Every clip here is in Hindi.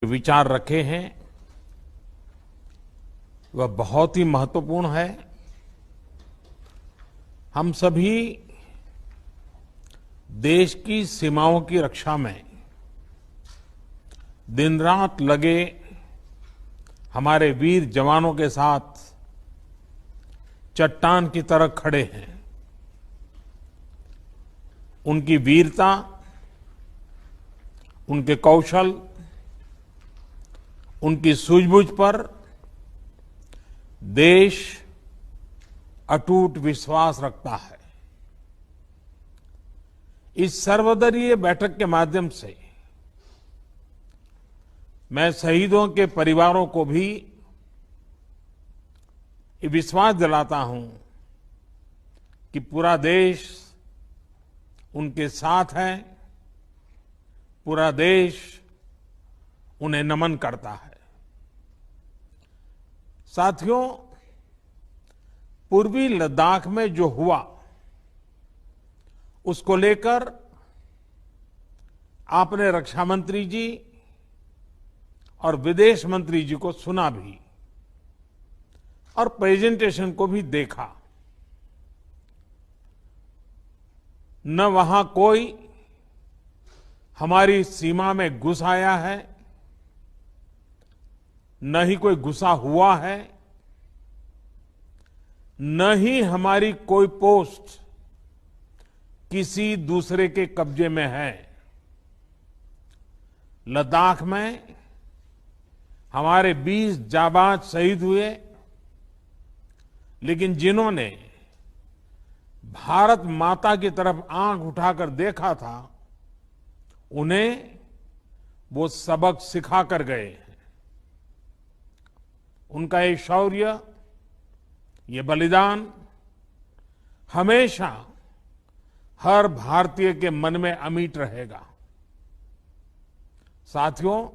विचार रखे हैं वह बहुत ही महत्वपूर्ण है। हम सभी देश की सीमाओं की रक्षा में दिन रात लगे हमारे वीर जवानों के साथ चट्टान की तरह खड़े हैं। उनकी वीरता, उनके कौशल, उनकी सूझबूझ पर देश अटूट विश्वास रखता है। इस सर्वदलीय बैठक के माध्यम से मैं शहीदों के परिवारों को भी ये विश्वास दिलाता हूं कि पूरा देश उनके साथ है, पूरा देश उन्हें नमन करता है। साथियों, पूर्वी लद्दाख में जो हुआ उसको लेकर आपने रक्षा मंत्री जी और विदेश मंत्री जी को सुना भी और प्रेजेंटेशन को भी देखा। न वहां कोई हमारी सीमा में घुस आया है, न ही कोई घुसा हुआ है, न ही हमारी कोई पोस्ट किसी दूसरे के कब्जे में है। लद्दाख में हमारे 20 जाबाज शहीद हुए, लेकिन जिन्होंने भारत माता की तरफ आंख उठाकर देखा था, उन्हें वो सबक सिखा कर गए हैं। उनका ये शौर्य, ये बलिदान हमेशा हर भारतीय के मन में अमिट रहेगा। साथियों,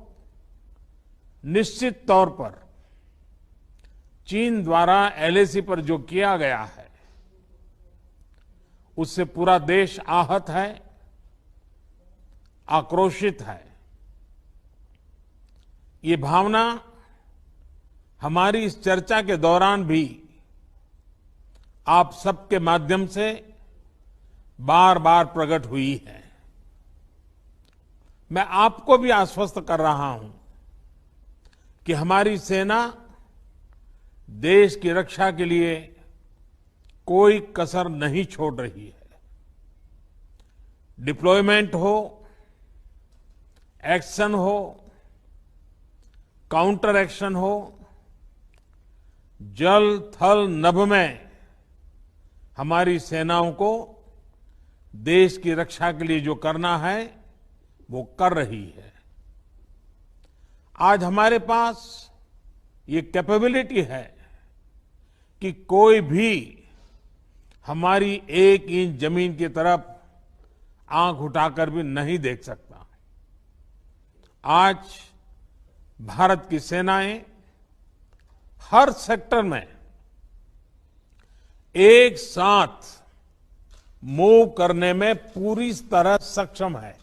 निश्चित तौर पर चीन द्वारा एलएसी पर जो किया गया है उससे पूरा देश आहत है, आक्रोशित है। ये भावना हमारी इस चर्चा के दौरान भी आप सबके माध्यम से बार बार प्रकट हुई है। मैं आपको भी आश्वस्त कर रहा हूं कि हमारी सेना देश की रक्षा के लिए कोई कसर नहीं छोड़ रही है। डिप्लॉयमेंट हो, एक्शन हो, काउंटर एक्शन हो, जल थल नभ में हमारी सेनाओं को देश की रक्षा के लिए जो करना है वो कर रही है। आज हमारे पास ये कैपेबिलिटी है कि कोई भी हमारी 1 इंच जमीन की तरफ आंख उठाकर भी नहीं देख सकता। आज भारत की सेनाएं हर सेक्टर में एक साथ मूव करने में पूरी तरह सक्षम है।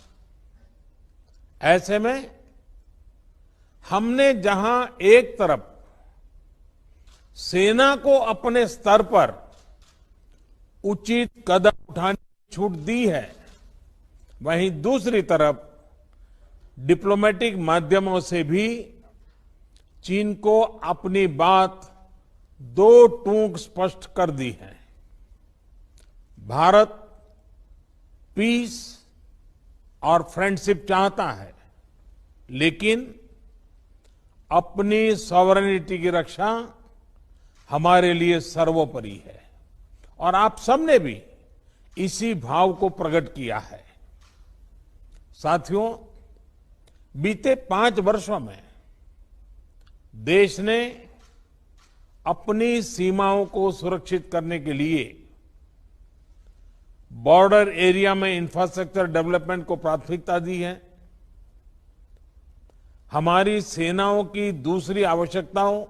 ऐसे में हमने जहां एक तरफ सेना को अपने स्तर पर उचित कदम उठाने की छूट दी है, वहीं दूसरी तरफ डिप्लोमेटिक माध्यमों से भी चीन को अपनी बात दो टूक स्पष्ट कर दी है। भारत पीस और फ्रेंडशिप चाहता है, लेकिन अपनी सॉवरेनिटी की रक्षा हमारे लिए सर्वोपरि है और आप सबने भी इसी भाव को प्रकट किया है। साथियों, बीते 5 वर्षों में देश ने अपनी सीमाओं को सुरक्षित करने के लिए बॉर्डर एरिया में इंफ्रास्ट्रक्चर डेवलपमेंट को प्राथमिकता दी है। हमारी सेनाओं की दूसरी आवश्यकताओं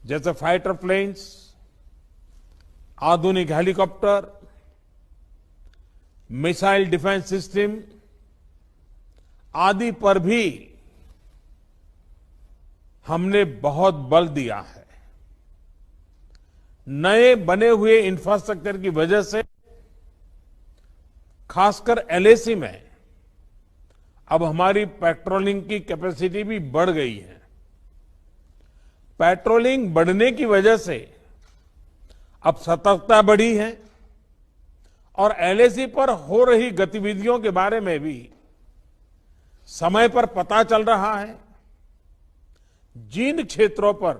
जैसे फाइटर प्लेन्स, आधुनिक हेलीकॉप्टर, मिसाइल डिफेंस सिस्टम आदि पर भी हमने बहुत बल दिया है। नए बने हुए इंफ्रास्ट्रक्चर की वजह से खासकर एलएसी में अब हमारी पेट्रोलिंग की कैपेसिटी भी बढ़ गई है। पेट्रोलिंग बढ़ने की वजह से अब सतर्कता बढ़ी है और एलएसी पर हो रही गतिविधियों के बारे में भी समय पर पता चल रहा है। जिन क्षेत्रों पर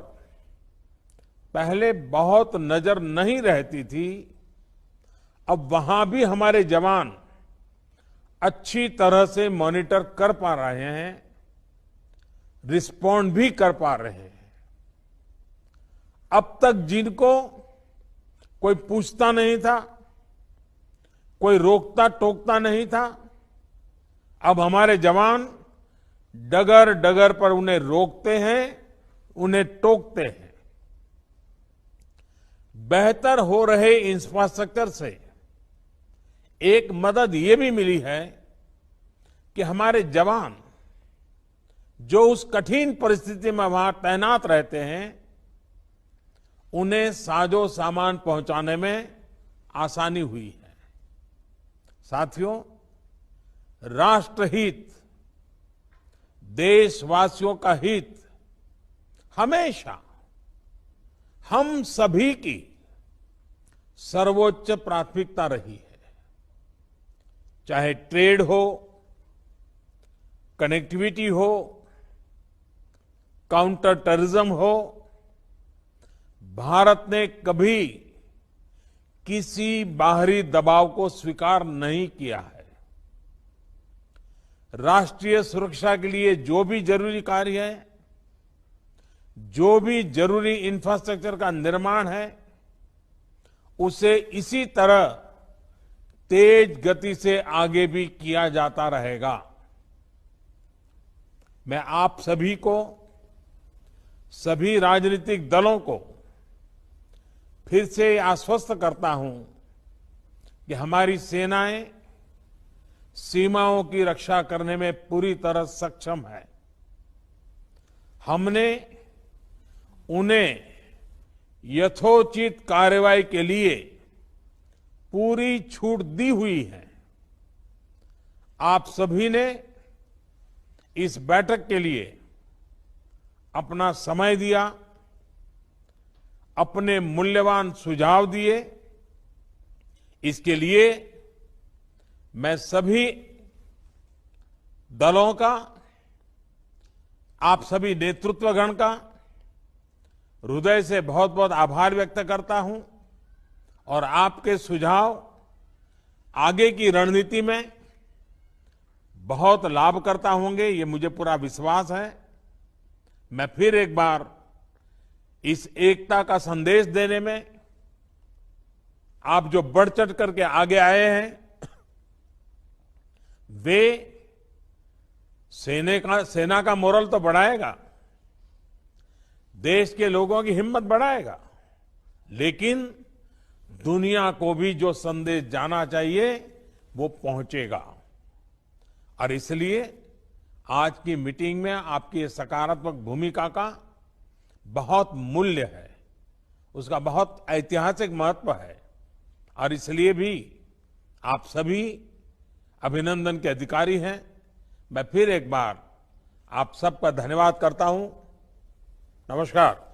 पहले बहुत नजर नहीं रहती थी, अब वहां भी हमारे जवान अच्छी तरह से मॉनिटर कर पा रहे हैं, रिस्पॉन्ड भी कर पा रहे हैं। अब तक जिनको कोई पूछता नहीं था, कोई रोकता टोकता नहीं था, अब हमारे जवान डगर डगर पर उन्हें रोकते हैं, उन्हें टोकते हैं। बेहतर हो रहे इंफ्रास्ट्रक्चर से एक मदद ये भी मिली है कि हमारे जवान जो उस कठिन परिस्थिति में वहां तैनात रहते हैं, उन्हें साजो सामान पहुंचाने में आसानी हुई है। साथियों, राष्ट्रहित, देशवासियों का हित हमेशा हम सभी की सर्वोच्च प्राथमिकता रही है। चाहे ट्रेड हो, कनेक्टिविटी हो, काउंटर टेररिज्म हो, भारत ने कभी किसी बाहरी दबाव को स्वीकार नहीं किया है। राष्ट्रीय सुरक्षा के लिए जो भी जरूरी कार्य है, जो भी जरूरी इंफ्रास्ट्रक्चर का निर्माण है, उसे इसी तरह तेज गति से आगे भी किया जाता रहेगा। मैं आप सभी को, सभी राजनीतिक दलों को फिर से आश्वस्त करता हूं कि हमारी सेनाएं सीमाओं की रक्षा करने में पूरी तरह सक्षम है। हमने उन्हें यथोचित कार्रवाई के लिए पूरी छूट दी हुई है। आप सभी ने इस बैठक के लिए अपना समय दिया, अपने मूल्यवान सुझाव दिए। इसके लिए मैं सभी दलों का, आप सभी नेतृत्वगण का हृदय से बहुत बहुत आभार व्यक्त करता हूं और आपके सुझाव आगे की रणनीति में बहुत लाभकर्ता होंगे, ये मुझे पूरा विश्वास है। मैं फिर एक बार इस एकता का संदेश देने में आप जो बढ़ चढ़ करके आगे आए हैं, वे सेना का मोरल तो बढ़ाएगा, देश के लोगों की हिम्मत बढ़ाएगा, लेकिन दुनिया को भी जो संदेश जाना चाहिए वो पहुंचेगा। और इसलिए आज की मीटिंग में आपकी सकारात्मक भूमिका का बहुत मूल्य है, उसका बहुत ऐतिहासिक महत्व है। और इसलिए भी आप सभी अभिनंदन के अधिकारी हैं। मैं फिर एक बार आप सबका धन्यवाद करता हूं। नमस्कार।